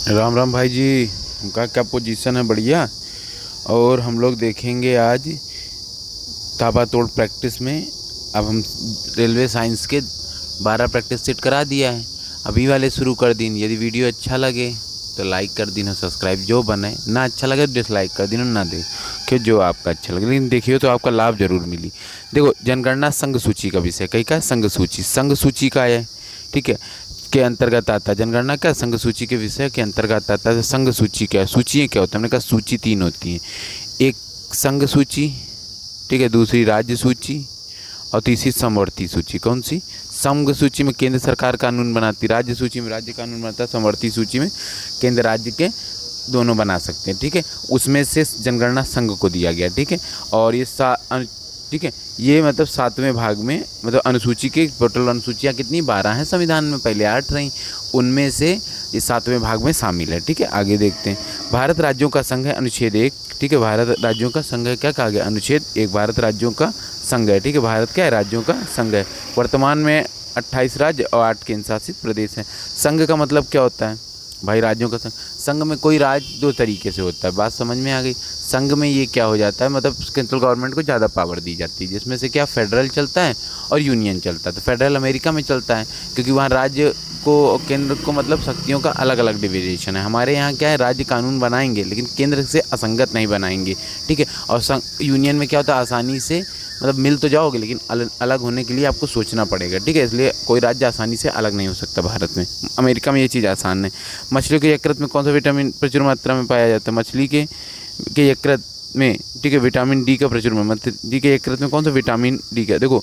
राम राम भाई जी। उनका क्या पोजीशन है? बढ़िया। और हम लोग देखेंगे आज ताबड़तोड़ प्रैक्टिस में। अब हम रेलवे साइंस के 12 प्रैक्टिस सेट करा दिया है, अभी वाले शुरू कर दिन। यदि वीडियो अच्छा लगे तो लाइक कर दिन, सब्सक्राइब जो बने, ना अच्छा लगे तो डिसलाइक कर दिन, ना देखियो जो आपका अच्छा लगे, लेकिन देखियो तो आपका लाभ जरूर मिली। देखो, जनगणना संघ सूची का विषय कई का संघ सूची, संघ सूची का है, ठीक है, के अंतर्गत आता है। जनगणना क्या संघ सूची के विषय के अंतर्गत आता है। संघ सूची क्या है? सूची क्या होता है? हमने कहा सूची 3 होती है, एक संघ सूची, ठीक है, दूसरी राज्य सूची और तीसरी समवर्ती सूची। कौन सी? संघ सूची में केंद्र सरकार कानून बनाती, राज्य सूची में राज्य कानून बनाता है, समवर्ती सूची में केंद्र राज्य के दोनों बना सकते हैं, ठीक है। उसमें से जनगणना संघ को दिया गया, ठीक है। और ये ठीक है, ये मतलब 7वें भाग में, मतलब अनुसूची के टोटल अनुसूचियाँ कितनी? 12 हैं संविधान में, पहले 8 रहीं, उनमें से ये 7वें भाग में शामिल है, ठीक है। आगे देखते हैं। भारत राज्यों का संघ है, अनुच्छेद 1, ठीक है। भारत राज्यों का संघ है, क्या कहा गया? अनुच्छेद 1 भारत राज्यों का संघ है, ठीक है। भारत क्या है? राज्यों का संघ है। वर्तमान में 28 राज्य और 8 केंद्र शासित प्रदेश हैं। संघ का मतलब क्या होता है भाई? राज्यों का संघ। संघ में कोई राज्य 2 तरीके से होता है, बात समझ में आ गई। संघ में ये क्या हो जाता है, मतलब सेंट्रल गवर्नमेंट को ज़्यादा पावर दी जाती है, जिसमें से क्या फेडरल चलता है और यूनियन चलता है। तो फेडरल अमेरिका में चलता है, क्योंकि वहाँ राज्य को और केंद्र को मतलब शक्तियों का अलग अलग डिवीजेशन है। हमारे यहाँ क्या है, राज्य कानून बनाएंगे लेकिन केंद्र से असंगत नहीं बनाएंगे, ठीक है। और यूनियन में क्या होता है, आसानी से मतलब मिल तो जाओगे लेकिन अलग होने के लिए आपको सोचना पड़ेगा, ठीक है। इसलिए कोई राज्य आसानी से अलग नहीं हो सकता भारत में। अमेरिका में ये चीज़ आसान है। मछलियों के यकृत में कौन सा विटामिन प्रचुर मात्रा में पाया जाता है? मछली के यकृत में, ठीक है, विटामिन डी का प्रचुर में, मतलब डी के यकृत में कौन सा विटामिन डी का? देखो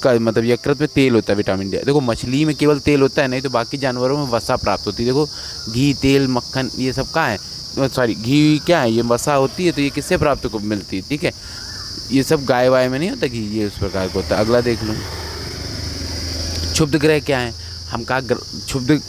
का मतलब यकृत में तेल होता है, विटामिन डी। देखो, मछली में केवल तेल होता है, नहीं तो बाकी जानवरों में वसा प्राप्त होती है। देखो, घी, तेल, मक्खन, ये सब कहाँ है? सॉरी, घी क्या है? ये वसा होती है, तो ये किससे प्राप्त को मिलती है, ठीक है। ये सब गाय वाय में नहीं होता घी, ये उस प्रकार का होता है। अगला देख लो, क्षुब्ध ग्रह क्या है? हम कहा क्षुब्ध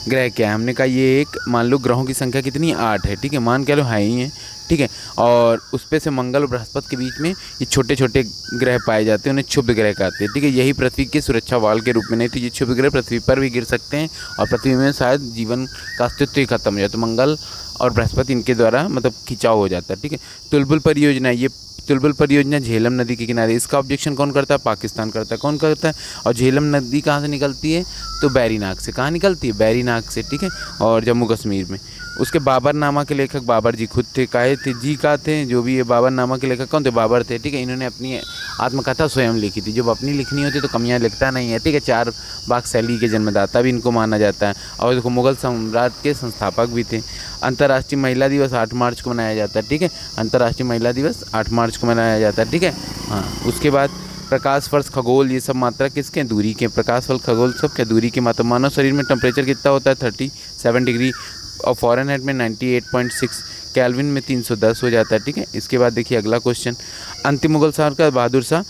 ग्रह क्या है? हमने कहा ये एक, मान लो ग्रहों की संख्या कितनी है? 8 है, ठीक है, मान कह लो है ही है, ठीक है। और उस पे से मंगल और बृहस्पति के बीच में ये छोटे छोटे ग्रह पाए जाते हैं, उन्हें क्षुब्ध ग्रह कहते हैं, ठीक है। यही पृथ्वी के सुरक्षा वाल के रूप में, नहीं तो ये क्षुब्ध ग्रह पृथ्वी पर भी गिर सकते हैं और पृथ्वी में शायद जीवन का अस्तित्व ही खत्म हो जाए। तो मंगल और बृहस्पति इनके द्वारा मतलब खिंचाव हो जाता है, ठीक है। तुलबुल परियोजना, ये तुलबुल परियोजना झेलम नदी के किनारे, इसका ऑब्जेक्शन कौन करता है? पाकिस्तान करता है। कौन करता है? और झेलम नदी कहाँ से निकलती है? तो बैरीनाग से। कहाँ निकलती है? बैरीनाग से, ठीक है, और जम्मू कश्मीर में। उसके बाबरनामा के लेखक बाबर जी खुद थे। काहे थे जी? का थे जो भी ये बाबरनामा के लेखक कौन थे? बाबर थे, ठीक है। इन्होंने अपनी आत्मकथा स्वयं लिखी थी। जब अपनी लिखनी होती तो कमियाँ लिखता नहीं है, ठीक है। 4 बाग शैली के जन्मदाता भी इनको माना जाता है, और देखो मुगल साम्राज्य के संस्थापक भी थे। अंतर्राष्ट्रीय महिला दिवस 8 मार्च को मनाया जाता है, ठीक है। अंतर्राष्ट्रीय महिला दिवस 8 मार्च को मनाया जाता है, ठीक है। हाँ, उसके बाद प्रकाश वर्ष, खगोल, ये सब मात्रा किसके? दूरी के। प्रकाश वर्ष, खगोल सब क्या? दूरी के मात्रा। मानव शरीर में टेम्परेचर कितना होता है? 37 डिग्री, और फ़ारेनहाइट में 98.6, केल्विन में 310 हो जाता है, ठीक है। इसके बाद देखिए अगला क्वेश्चन। अंतिम मुगल शासक बहादुर शाह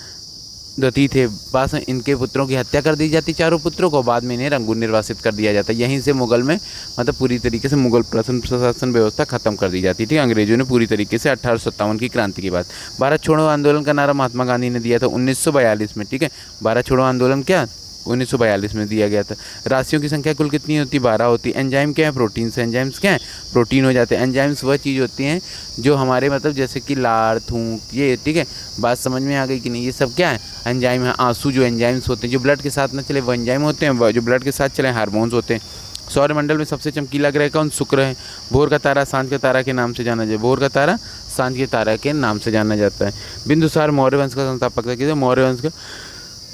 द्वितीय थे। बाद में इनके पुत्रों की हत्या कर दी जाती, चारों पुत्रों को, बाद में इन्हें रंगून निर्वासित कर दिया जाता है। यहीं से मुगल में मतलब पूरी तरीके से मुगल प्रशासन व्यवस्था खत्म कर दी जाती थी अंग्रेजों ने पूरी तरीके से 1857 की क्रांति के बाद। भारत छोड़ो आंदोलन का नारा महात्मा गांधी ने दिया था 1942 में, ठीक है। भारत छोड़ो आंदोलन क्या 1942 में दिया गया था। राशियों की संख्या कुल कितनी होती? 12 होती है। एंजाइम क्या है? प्रोटीन से। एंजाइम्स क्या है? प्रोटीन हो जाते हैं। एंजाइम्स वह चीज़ होती हैं जो हमारे मतलब जैसे कि लार, थूक, ये, ठीक है। बात समझ में आ गई कि नहीं? ये सब क्या है? एंजाइम है। आंसू जो एंजाइम्स होते हैं, जो ब्लड के साथ ना चले वो एंजाइम होते हैं, जो ब्लड के साथ चले हार्मोन्स होते हैं। सौरमंडल में सबसे चमकीला ग्रह कौन? शुक्र है। भोर का तारा सांझ का तारा के नाम से जाना जाए, भोर का तारा सांझ के तारा के नाम से जाना जाता है। बिंदुसार मौर्य वंश का संस्थापक था, किसे? मौर्य वंश का,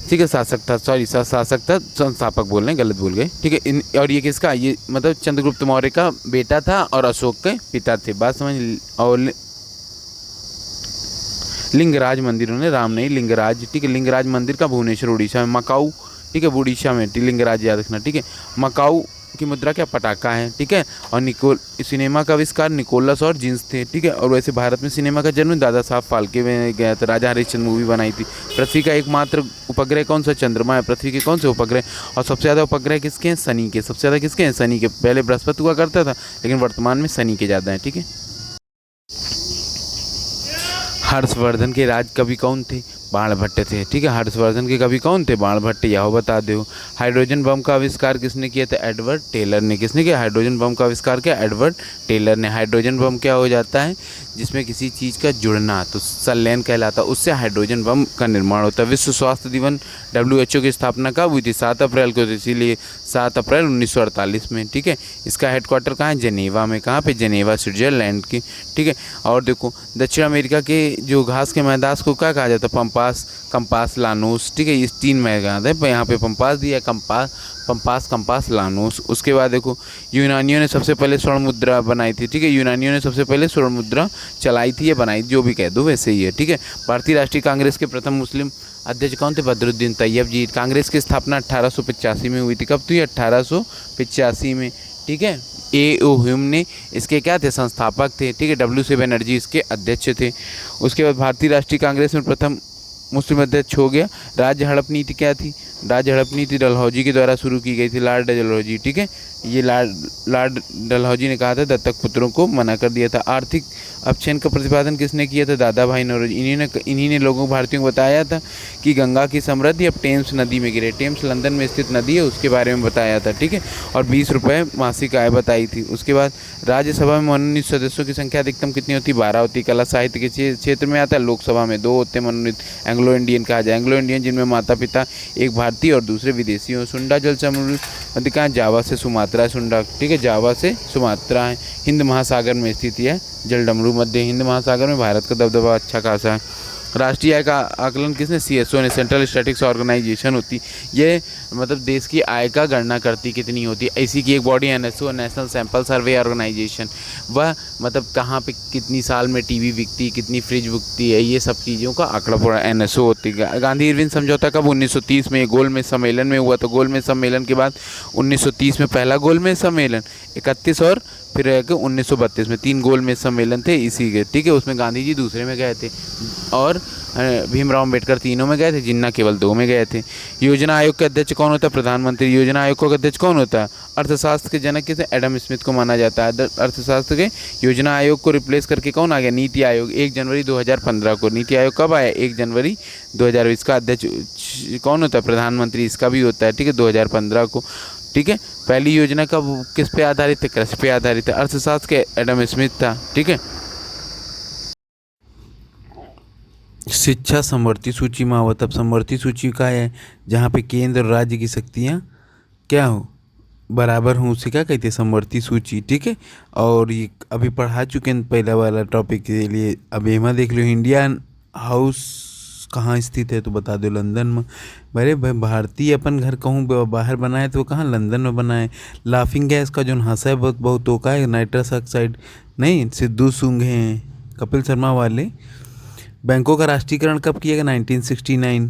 ठीक है, शासक था, सॉरी शासक था, संस्थापक बोल रहे हैं, गलत भूल गए, ठीक है। और ये किसका? ये मतलब चंद्रगुप्त मौर्य का बेटा था और अशोक के पिता थे, बात समझ। और लिंगराज मंदिर, उन्होंने राम नहीं, लिंगराज, ठीक है। लिंगराज मंदिर का भुवनेश्वर उड़ीसा में। मकाऊ, ठीक है, उड़ीसा में, लिंगराज याद रखना, ठीक है। मकाऊ की मुद्रा क्या? पटाखा है, ठीक है। और सिनेमा का आविष्कार निकोलस और जींस थे, ठीक है। और वैसे भारत में सिनेमा का जन्म दादा साहब फाल्के में गया था, राजा हरिश्चंद्र मूवी बनाई थी। पृथ्वी का एकमात्र उपग्रह कौन सा? चंद्रमा है। पृथ्वी के कौन से उपग्रह? और सबसे ज़्यादा उपग्रह किसके हैं? शनि के। सबसे ज़्यादा किसके हैं? शनि के। पहले बृहस्पति हुआ करता था, लेकिन वर्तमान में शनि के ज़्यादा हैं, ठीक है। हर्षवर्धन के राज कवि कौन थे? बाणभट्ट थे, ठीक है। हर्षवर्धन के कवि कौन थे? बाणभट्ट, यह बता दो। हाइड्रोजन बम का आविष्कार किसने किया था? एडवर्ड टेलर ने। किसने किया? हाइड्रोजन बम का आविष्कार किया एडवर्ड टेलर ने। हाइड्रोजन बम क्या हो जाता है? जिसमें किसी चीज़ का जुड़ना, तो संलयन कहलाता, उससे हाइड्रोजन बम का निर्माण होता है। विश्व स्वास्थ्य दिवस WHO की स्थापना कब हुई थी? 7 अप्रैल को, इसीलिए 7 अप्रैल 1948 में, ठीक है। इसका हेडक्वार्टर कहाँ है? जेनेवा में। कहाँ पे? जेनेवा, स्विट्जरलैंड की, ठीक है। और देखो, दक्षिण अमेरिका के जो घास के मैदान को क्या कहा जाता है? पंपास, कंपास, लानोस, ठीक है। इस 3 मैदान है, यहाँ पे पंपास दिया, कंपास, लानोस। उसके बाद देखो, यूनानियों ने सबसे पहले स्वर्ण मुद्रा बनाई थी, ठीक है। यूनानियों ने सबसे पहले स्वर्ण मुद्रा चलाई थी या बनाई, जो भी कह दो वैसे ही है, ठीक है। भारतीय राष्ट्रीय कांग्रेस के प्रथम मुस्लिम अध्यक्ष कौन थे? बदरुद्दीन तैयब जी। कांग्रेस की स्थापना 1885 में हुई थी। कब हुई? 1885 में, ठीक है। A.O. ह्यूम ने इसके क्या थे? संस्थापक थे, ठीक है। W.C. बनर्जी इसके अध्यक्ष थे। उसके बाद भारतीय राष्ट्रीय कांग्रेस में प्रथम मुस्लिम अध्यक्ष हो गया। राज्य हड़प नीति क्या थी? राज्य हड़प नीति डलहौजी के द्वारा शुरू की गई थी, लॉर्ड डलहौजी, ठीक है। ये लॉर्ड डलहौजी ने कहा था, दत्तक पुत्रों को मना कर दिया था। आर्थिक अपक्षयन का प्रतिपादन किसने किया था? दादा भाई नौरोजी। इन्हीं ने लोगों भारतीयों को बताया था कि गंगा की समृद्धि अब टेम्स नदी में गिरे। टेम्स लंदन में स्थित नदी है, उसके बारे में बताया था, ठीक है। और 20 रुपये मासिक आय बताई थी। उसके बाद राज्यसभा में मनोनीत सदस्यों की संख्या अधिकतम कितनी होती? 12 होती। कला साहित्य के क्षेत्र में आता है, लोकसभा में 2 होते मनोनीत। एंग्लो इंडियन कहा जाए, एंग्लो इंडियन जिनमें माता पिता एक भारतीय और दूसरे विदेशी हो। सुंडा जल समृद्धि कहाँ? जावा से सुमात्रा है सुंडा, ठीक है। जावा से सुमात्रा है, हिंद महासागर में स्थित है। जलडमरू मध्य हिंद महासागर में, भारत का दबदबा अच्छा खासा है। राष्ट्रीय आय का आकलन किसने? CSO ने, सेंट्रल स्टैटिस्टिक्स ऑर्गेनाइजेशन होती, ये मतलब देश की आय का गणना करती कितनी होती है। इसी की एक body NSO, National Sample Survey Organisation, वह मतलब कहाँ पे कितनी साल में टीवी बिकती, कितनी फ्रिज बिकती है, ये सब चीज़ों का आंकड़ा पूरा NSO होती है। गांधी इरविन समझौता कब? 1930 में, गोलमेज सम्मेलन में हुआ। तो गोलमेज सम्मेलन के बाद 1930 में पहला गोलमेज सम्मेलन, 31 और फिर 1932 में 3 गोलमेज सम्मेलन थे इसी के, ठीक है। उसमें गांधी जी दूसरे में गए थे और भीमराव अम्बेडकर तीनों में गए थे, जिन्ना केवल 2 में गए थे। योजना आयोग के अध्यक्ष कौन होता है? प्रधानमंत्री। योजना आयोग का अध्यक्ष कौन होता है? अर्थशास्त्र के जनक किसे? एडम स्मिथ को माना जाता है। अर्थशास्त्र के योजना आयोग को रिप्लेस करके कौन आ गया? नीति आयोग। 1 जनवरी 2015 को नीति आयोग कब आया? 1 जनवरी 2020। इसका अध्यक्ष कौन होता है? प्रधानमंत्री। इसका भी होता है, ठीक है, 2015 को, ठीक है। पहली योजना का किस पे आधारित है? कृषि पे आधारित है। अर्थशास्त्र के एडम स्मिथ था, ठीक है। शिक्षा समवर्ती सूची में आवत। अब समवर्ती सूची का है जहाँ पे केंद्र और राज्य की शक्तियाँ क्या हो? बराबर हूँ, उसे क्या कहते हैं? समवर्ती सूची, ठीक है। और ये अभी पढ़ा चुके हैं पहला वाला टॉपिक के लिए। अब एमा देख लो, इंडियन हाउस कहाँ स्थित है? तो बता दो, लंदन में। अरे भाई, भारतीय अपन घर कहूँ बाहर बनाए तो कहाँ? लंदन में बनाए। लाफिंग गैस का जो हंसा है बहुत तो का है, नाइट्रस ऑक्साइड नहीं, सिद्धू सूंघे हैं, कपिल शर्मा वाले। बैंकों का राष्ट्रीयकरण कब किया गया? 1969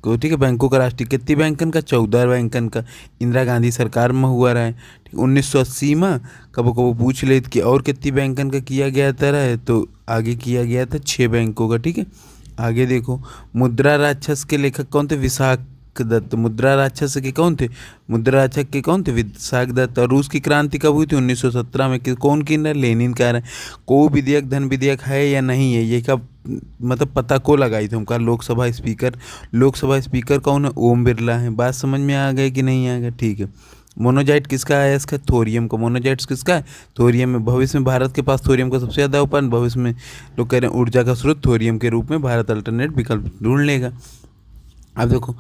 को, ठीक है। बैंकों का राष्ट्रीय कितनी बैंकन का? 14 बैंकन का। इंदिरा गांधी सरकार में हुआ रहा है, ठीक। 1980 में कबो कबो पूछ ले कि और कितनी बैंकन का किया गया था, तो आगे किया गया था 6 बैंकों का, ठीक है। आगे देखो, मुद्रा राक्षस के लेखक कौन थे? विशाख दत्त। मुद्रा राक्षस के कौन थे? मुद्रा राक्षस के कौन थे? विशाख दत्त। और रूस की क्रांति कब हुई थी? 1917 में। कौन किन रहा? लेनिन कह रहा है। को विधेयक धन विधेयक है या नहीं है, ये कब मतलब पता को लगाई थी उनका? लोकसभा स्पीकर कौन है? ओम बिरला है। बात समझ में आ गई कि नहीं आ गया? ठीक है। मोनोजाइट किसका है? इसका थोरियम का। मोनोजाइट्स किसका है? थोरियम में। भविष्य में भारत के पास थोरियम का सबसे ज़्यादा उत्पादन, भविष्य में लोग कह रहे हैं ऊर्जा का स्रोत थोरियम के रूप में भारत अल्टरनेट विकल्प ढूंढ लेगा। अब देखो,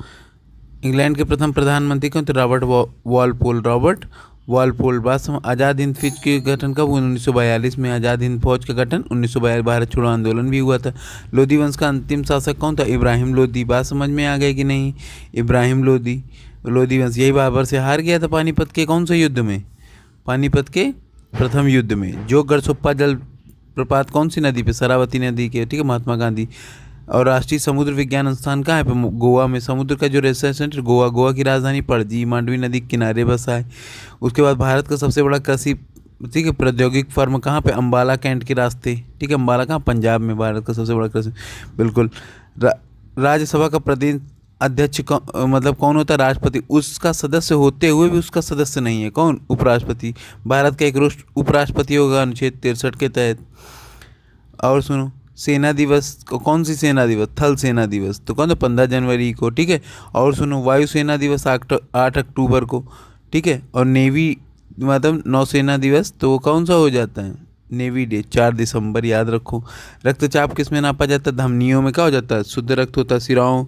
इंग्लैंड के प्रथम प्रधानमंत्री कौन थे? Robert Walpole. आज़ाद हिंद फौज के गठन कब? 1942 में। आज़ाद हिंद फौज का गठन 1942। भारत छोड़ो आंदोलन भी हुआ था। लोधी वंश का अंतिम शासक कौन था? इब्राहिम लोधी। बात समझ में आ गई कि नहीं? इब्राहिम लोधी वंश, यही बाबर से हार गया था पानीपत के कौन से युद्ध में? पानीपत के प्रथम युद्ध में। जो गढ़सोप्पा जल प्रपात कौन सी नदी पे? शरावती नदी के, ठीक है, महात्मा गांधी। और राष्ट्रीय समुद्र विज्ञान संस्थान कहाँ है? गोवा में। समुद्र का जो रिसर्च सेंटर गोवा की राजधानी पणजी, मांडवी नदी के किनारे बसा है। उसके बाद भारत का सबसे बड़ा कृषि, ठीक है, प्रौद्योगिक फर्म कहाँ पे? अम्बाला कैंट के रास्ते, ठीक है। अम्बाला कहाँ? पंजाब में। भारत का सबसे बड़ा कृषि, बिल्कुल। राज्यसभा का प्रदेश अध्यक्ष मतलब कौन होता है? राष्ट्रपति। उसका सदस्य होते हुए भी उसका सदस्य नहीं है, कौन? उपराष्ट्रपति। भारत का एक उपराष्ट्रपति होगा अनुच्छेद 63 के तहत। और सुनो, सेना दिवस कौन सी सेना दिवस? थल सेना दिवस। तो कौन सा? 15 जनवरी को, ठीक है। और सुनो, वायुसेना दिवस 8 अक्टूबर को, ठीक है। और नेवी मतलब नौसेना दिवस तो वो कौन सा हो जाता है? नेवी डे, 4 दिसंबर, याद रखो। रक्तचाप किस में नापा जाता है? धमनियों में क्या हो जाता है? शुद्ध रक्त होता है। सिराओं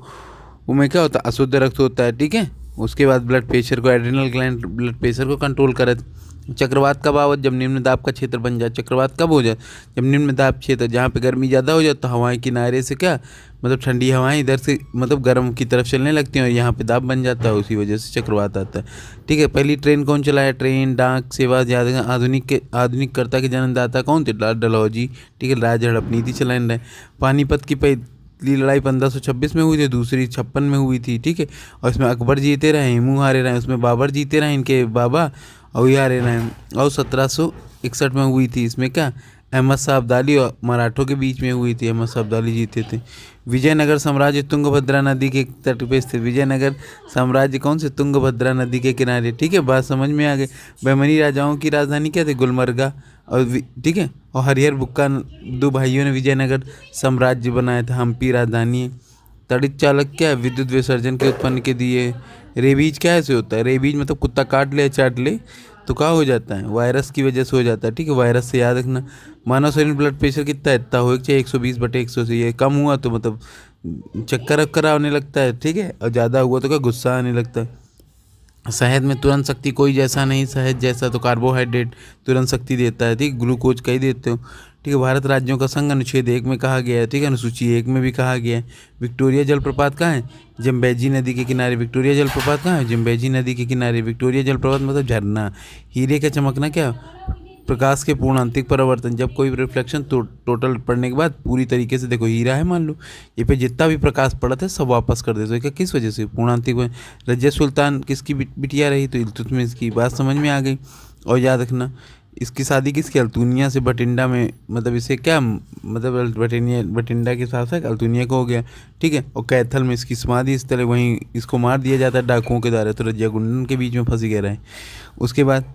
में क्या होता है? अशुद्ध रक्त होता है, ठीक है। उसके बाद ब्लड प्रेशर को, एड्रिनल ग्लैंड ब्लड प्रेशर को कंट्रोल करे। चक्रवात कब आवत? जब निम्न दाब का क्षेत्र बन जाए। चक्रवात कब हो जाए? जब निम्न दाब क्षेत्र, जहाँ पे गर्मी ज़्यादा हो जाता है, हवाएं किनारे से क्या मतलब ठंडी हवाएं इधर से मतलब गर्म की तरफ चलने लगती हैं और यहाँ पे दाब बन जाता है, उसी वजह से चक्रवात आता है, ठीक है। पहली ट्रेन कौन चलाया? ट्रेन डाक सेवा ज़्यादा आधुनिककर्ता के जन्मदाता कौन थे? डलहौजी, ठीक है। राजा हड़प नीति चलाने रहे। पानीपत की पहली लड़ाई 1526 में हुई थी, दूसरी 56 में हुई थी, ठीक है। और इसमें अकबर जीते रहे, हिमू हारे रहे, उसमें बाबर जीते रहे, इनके बाबा, और ये हारे रहे। और 1761 में हुई थी, इसमें क्या अहमद शाह अब्दाली और मराठों के बीच में हुई थी, अहमद शाह अब्दाली जीते थे। विजयनगर साम्राज्य तुंगभद्रा नदी के तट पे स्थित। विजयनगर साम्राज्य कौन से? तुंगभद्रा नदी के किनारे, ठीक है। बात समझ में आ गई। बहमनी राजाओं की राजधानी क्या थी? गुलमर्गा। और ठीक है। और हरिहर बुक्का दो भाइयों ने विजयनगर साम्राज्य बनाया था। हम्पी राजधानी है। तड़ित चालक क्या है? विद्युत विसर्जन के उत्पन्न के दिए। रेबीज क्या ऐसे होता है? रेबीज मतलब कुत्ता काट ले, चाट ले तो क्या हो जाता है? वायरस की वजह से हो जाता है, ठीक है। वायरस से याद रखना। मानव शरीर में ब्लड प्रेशर कितना है? इतना हो चाहिए 120/100 से। ये कम हुआ तो मतलब चक्कर वक्कर आने लगता है, ठीक है। और ज़्यादा हुआ तो क्या गुस्सा आने लगता है। शहद में तुरंत शक्ति कोई जैसा नहीं, शहद जैसा तो कार्बोहाइड्रेट तुरंत शक्ति देता है, ठीक। ग्लूकोज कही देते हो, ठीक है। भारत राज्यों का संघ अनुच्छेद 1 में कहा गया है, ठीक है। अनुसूची 1 में भी कहा गया है। विक्टोरिया जलप्रपात कहाँ है? जम्बेजी नदी के किनारे। विक्टोरिया जलप्रपात कहाँ है? जम्बेजी नदी के किनारे। विक्टोरिया जलप्रपात मतलब झरना। हीरे का चमकना क्या? प्रकाश के पूर्णांतिक परावर्तन। जब कोई रिफ्लेक्शन टोटल पड़ने के बाद पूरी तरीके से, देखो हीरा है मान लो, ये पे जितना भी प्रकाश पड़ा था सब वापस कर देते। क्या किस वजह से? पूर्णांतिक। रजिया सुल्तान किसकी बिटिया रही? तो इल्तुतमिश की। बात समझ में आ गई। और याद रखना, इसकी शादी किसकी? अल्तुनिया से बठिंडा में, मतलब इसे क्या मतलब बठिंडा के साथ साथ अल्तुनिया को हो गया, ठीक है। और कैथल में इसकी समाधि स्थल है, वहीं इसको मार दिया जाता है डाकुओं के द्वारा। तो रजिया गुंडन के बीच में फंसी गए रहे। उसके बाद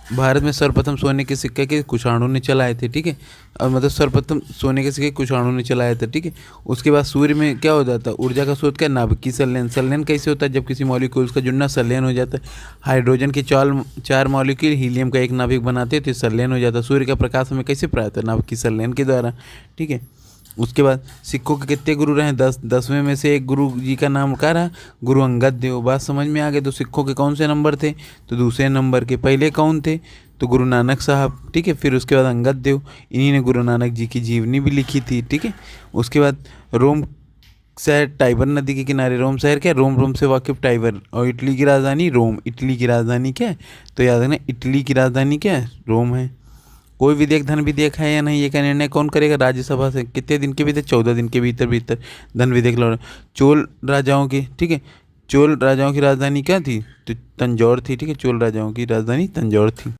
भारत में सर्वप्रथम सोने के सिक्के के कुषाणों ने चलाए थे, ठीक है। और मतलब सर्वप्रथम सोने के सिक्के कुषाणों ने चलाए थे, ठीक है। उसके बाद सूर्य में क्या हो जाता है? ऊर्जा का स्रोत क्या? नाभिकीय संलयन। संलयन कैसे होता है? जब किसी मॉलिक्यूल्स का जुड़ना संलयन हो जाता है। हाइड्रोजन के 4 मॉलिक्यूल हीलियम का एक नाभिक बनाते थे, संलयन हो जाता है। सूर्य का प्रकाश हमें कैसे प्राप्त है? नाभिकीय संलयन के द्वारा, ठीक है। उसके बाद सिखों के कितने गुरु रहे? 10वें में से एक गुरु जी का नाम क्या रहा? गुरु अंगद देव। बात समझ में आ गई। तो सिखों के कौन से नंबर थे? तो दूसरे नंबर के। पहले कौन थे? तो गुरु नानक साहब, ठीक है। फिर उसके बाद अंगद देव, इन्हीं ने गुरु नानक जी की जीवनी भी लिखी थी, ठीक है। उसके बाद रोम शहर टाइबर नदी के किनारे। रोम शहर क्या? रोम से वाकिफ टाइबर। और इटली की राजधानी रोम। इटली की राजधानी क्या है? तो याद रखना, इटली की राजधानी क्या है? रोम है। कोई विधेयक धन विधेयक है या नहीं, ये का निर्णय कौन करेगा? राज्यसभा से। कितने दिन के भीतर? 14 दिन के भीतर धन विधेयक लड़। चोल राजाओं की, ठीक है। चोल राजाओं की राजधानी क्या थी? तो तंजौर थी, ठीक है। चोल राजाओं की राजधानी तंजौर थी।